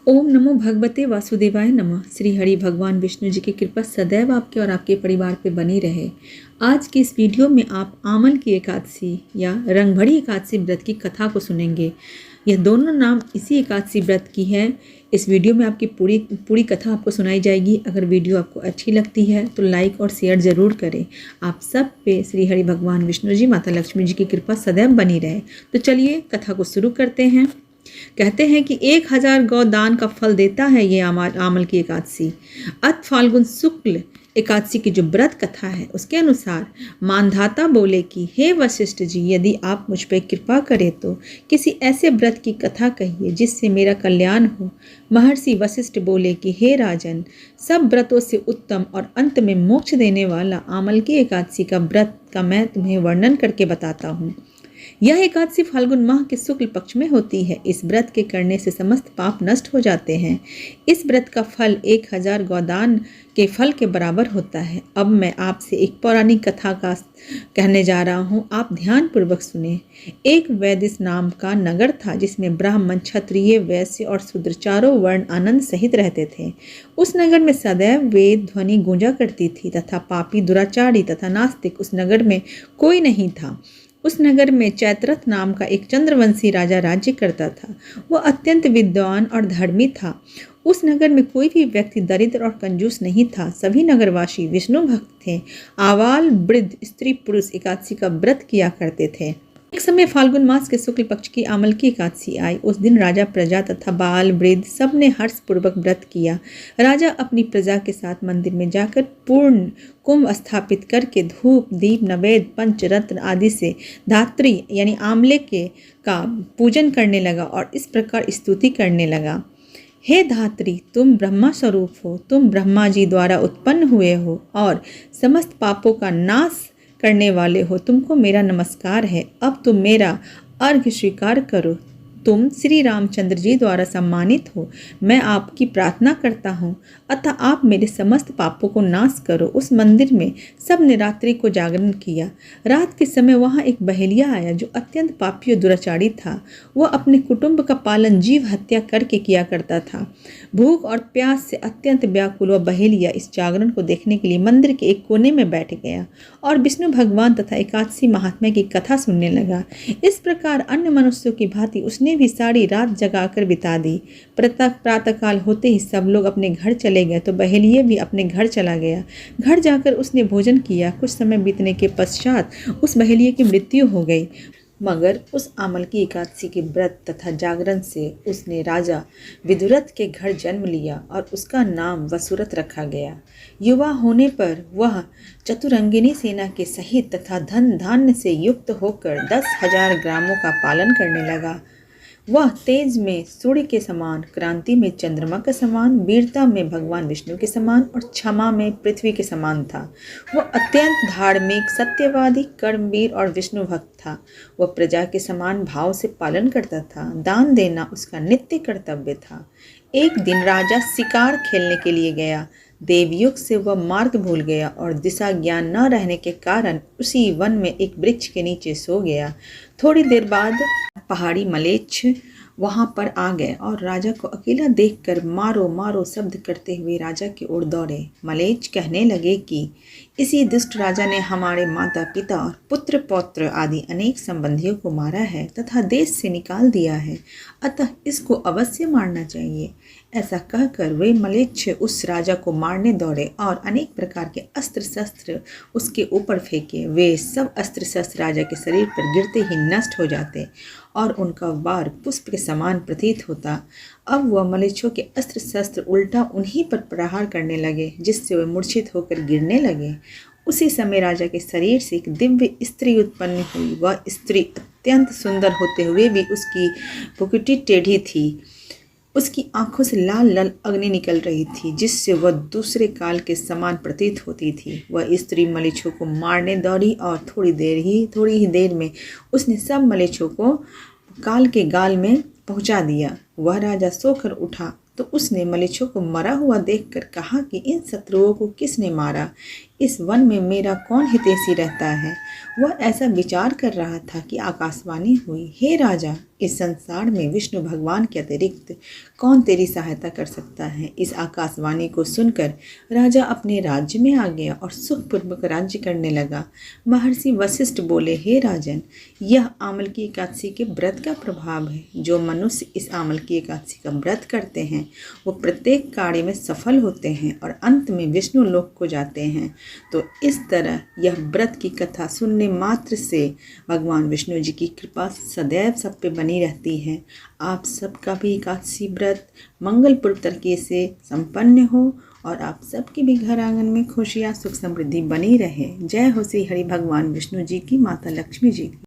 ओम नमो भगवते वासुदेवाय नमः। श्री हरि भगवान विष्णु जी की कृपा सदैव आपके और आपके परिवार पे बनी रहे। आज की इस वीडियो में आप आमल की एकादशी या रंगभरी एकादशी व्रत की कथा को सुनेंगे। यह दोनों नाम इसी एकादशी व्रत की है। इस वीडियो में आपकी पूरी कथा आपको सुनाई जाएगी। अगर वीडियो आपको अच्छी लगती है तो लाइक और शेयर ज़रूर करें। आप सब पे श्री हरि भगवान विष्णु जी माता लक्ष्मी जी की कृपा सदैव बनी रहे। तो चलिए कथा को शुरू करते हैं। कहते हैं कि 1000 गौ दान का फल देता है ये आमल की एकादशी। अत फाल्गुन शुक्ल एकादशी की जो व्रत कथा है उसके अनुसार मानधाता बोले कि हे वशिष्ठ जी, यदि आप मुझ पर कृपा करें तो किसी ऐसे व्रत की कथा कहिए जिससे मेरा कल्याण हो। महर्षि वशिष्ठ बोले कि हे राजन, सब व्रतों से उत्तम और अंत में मोक्ष देने वाला आमल की एकादशी का व्रत का मैं तुम्हें वर्णन करके बताता हूँ। यह एकादशी फाल्गुन माह के शुक्ल पक्ष में होती है। इस व्रत के करने से समस्त पाप नष्ट हो जाते हैं। इस व्रत का फल 1000 गौदान के फल के बराबर होता है। अब मैं आपसे एक पौराणिक कथा का कहने जा रहा हूँ, आप ध्यान पूर्वक सुने। एक वैदिश नाम का नगर था जिसमें ब्राह्मण, क्षत्रिय, वैश्य और शूद्र चारों वर्ण आनंद सहित रहते थे। उस नगर में सदैव वेद ध्वनि गूंजा करती थी तथा पापी, दुराचारी तथा नास्तिक उस नगर में कोई नहीं था। उस नगर में चैत्रथ नाम का एक चंद्रवंशी राजा राज्य करता था। वह अत्यंत विद्वान और धर्मी था। उस नगर में कोई भी व्यक्ति दरिद्र और कंजूस नहीं था। सभी नगरवासी विष्णु भक्त थे। आबाल वृद्ध, स्त्री पुरुष एकादशी का व्रत किया करते थे। एक समय फाल्गुन मास के शुक्ल पक्ष की आमल की एकादशी आई। उस दिन राजा, प्रजा तथा बाल वृद्ध सब ने हर्षपूर्वक व्रत किया। राजा अपनी प्रजा के साथ मंदिर में जाकर पूर्ण कुंभ स्थापित करके धूप, दीप, नैवेद्य, पंचरत्न आदि से धात्री यानी आमले के का पूजन करने लगा और इस प्रकार स्तुति करने लगा। हे धात्री, तुम ब्रह्मा स्वरूप हो। तुम ब्रह्मा जी द्वारा उत्पन्न हुए हो और समस्त पापों का नाश करने वाले हो। तुमको मेरा नमस्कार है। अब तुम मेरा अर्घ्य स्वीकार करो। तुम श्री रामचंद्र जी द्वारा सम्मानित हो। मैं आपकी प्रार्थना करता हूँ, अतः आप मेरे समस्त पापों को नाश करो। उस मंदिर में सब ने रात्रि को जागरण किया। रात के समय वहाँ एक बहेलिया आया जो अत्यंत पापी और दुराचारी था। वह अपने कुटुंब का पालन जीव हत्या करके किया करता था। भूख और प्यास से अत्यंत व्याकुल वह बहेलिया इस जागरण को देखने के लिए मंदिर के एक कोने में बैठ गया और विष्णु भगवान तथा एकादशी महात्म्य की कथा सुनने लगा। इस प्रकार अन्य मनुष्यों की भांति उसने भी सारी रात जगाकर बिता दी। प्रातःकाल होते ही सब लोग अपने घर चले गए तो बहेलिया भी अपने घर चला गया। घर जाकर उसने भोजन किया। कुछ समय बीतने के पश्चात उस बहेलिया की मृत्यु हो गई। मगर उस आमल की एकादशी के व्रत तथा जागरण से उसने राजा विदुरथ के घर जन्म लिया और उसका नाम वसुरथ रखा गया। युवा होने पर वह चतुरंगिनी सेना के सहित तथा धन धान्य से युक्त होकर 10,000 ग्रामों का पालन करने लगा। वह तेज में सूर्य के समान, क्रांति में चंद्रमा के समान, वीरता में भगवान विष्णु के समान और क्षमा में पृथ्वी के समान था। वह अत्यंत धार्मिक, सत्यवादी, कर्मवीर और विष्णु भक्त था। वह प्रजा के समान भाव से पालन करता था। दान देना उसका नित्य कर्तव्य था। एक दिन राजा शिकार खेलने के लिए गया। देवयुग से वह मार्ग भूल गया और दिशा ज्ञान न रहने के कारण उसी वन में एक वृक्ष के नीचे सो गया। थोड़ी देर बाद पहाड़ी मलेच्छ वहां पर आ गए और राजा को अकेला देखकर मारो मारो शब्द करते हुए राजा की ओर दौड़े। मलेच्छ कहने लगे कि इसी दुष्ट राजा ने हमारे माता पिता और पुत्र पौत्र आदि अनेक संबंधियों को मारा है तथा देश से निकाल दिया है, अतः इसको अवश्य मारना चाहिए। ऐसा कहकर वे मलेच्छ उस राजा को मारने दौड़े और अनेक प्रकार के अस्त्र शस्त्र उसके ऊपर फेंके। वे सब अस्त्र शस्त्र राजा के शरीर पर गिरते ही नष्ट हो जाते और उनका वार पुष्प के समान प्रतीत होता। अब वह मलेच्छों के अस्त्र शस्त्र उल्टा उन्हीं पर प्रहार करने लगे जिससे वे मूर्छित होकर गिरने लगे। उसी समय राजा के शरीर से एक दिव्य स्त्री उत्पन्न हुई। वह स्त्री अत्यंत सुंदर होते हुए भी उसकी भुकुटी टेढ़ी थी। उसकी आंखों से लाल लाल अग्नि निकल रही थी जिससे वह दूसरे काल के समान प्रतीत होती थी। वह स्त्री मलेच्छों को मारने दौड़ी और थोड़ी ही देर में उसने सब मलेच्छों को काल के गाल में पहुंचा दिया। वह राजा सोकर उठा तो उसने मलेच्छों को मरा हुआ देखकर कहा कि इन शत्रुओं को किसने मारा? इस वन में मेरा कौन हितैषी रहता है? वह ऐसा विचार कर रहा था कि आकाशवाणी हुई, हे राजा, इस संसार में विष्णु भगवान के अतिरिक्त कौन तेरी सहायता कर सकता है? इस आकाशवाणी को सुनकर राजा अपने राज्य में आ गया और सुखपूर्वक राज्य करने लगा। महर्षि वशिष्ठ बोले, हे राजन, यह आमल की एकादशी के व्रत का प्रभाव है। जो मनुष्य इस आमल की एकादशी का व्रत करते हैं वो प्रत्येक कार्य में सफल होते हैं और अंत में विष्णु लोक को जाते हैं। तो इस तरह यह व्रत की कथा सुनने मात्र से भगवान विष्णु जी की कृपा सदैव सब पे बनी रहती है। आप सबका भी एकादशी व्रत मंगलपूर्ण तरीके से संपन्न हो और आप सबके भी घर आंगन में खुशियाँ सुख समृद्धि बनी रहे। जय हो श्री हरि भगवान विष्णु जी की, माता लक्ष्मी जी की।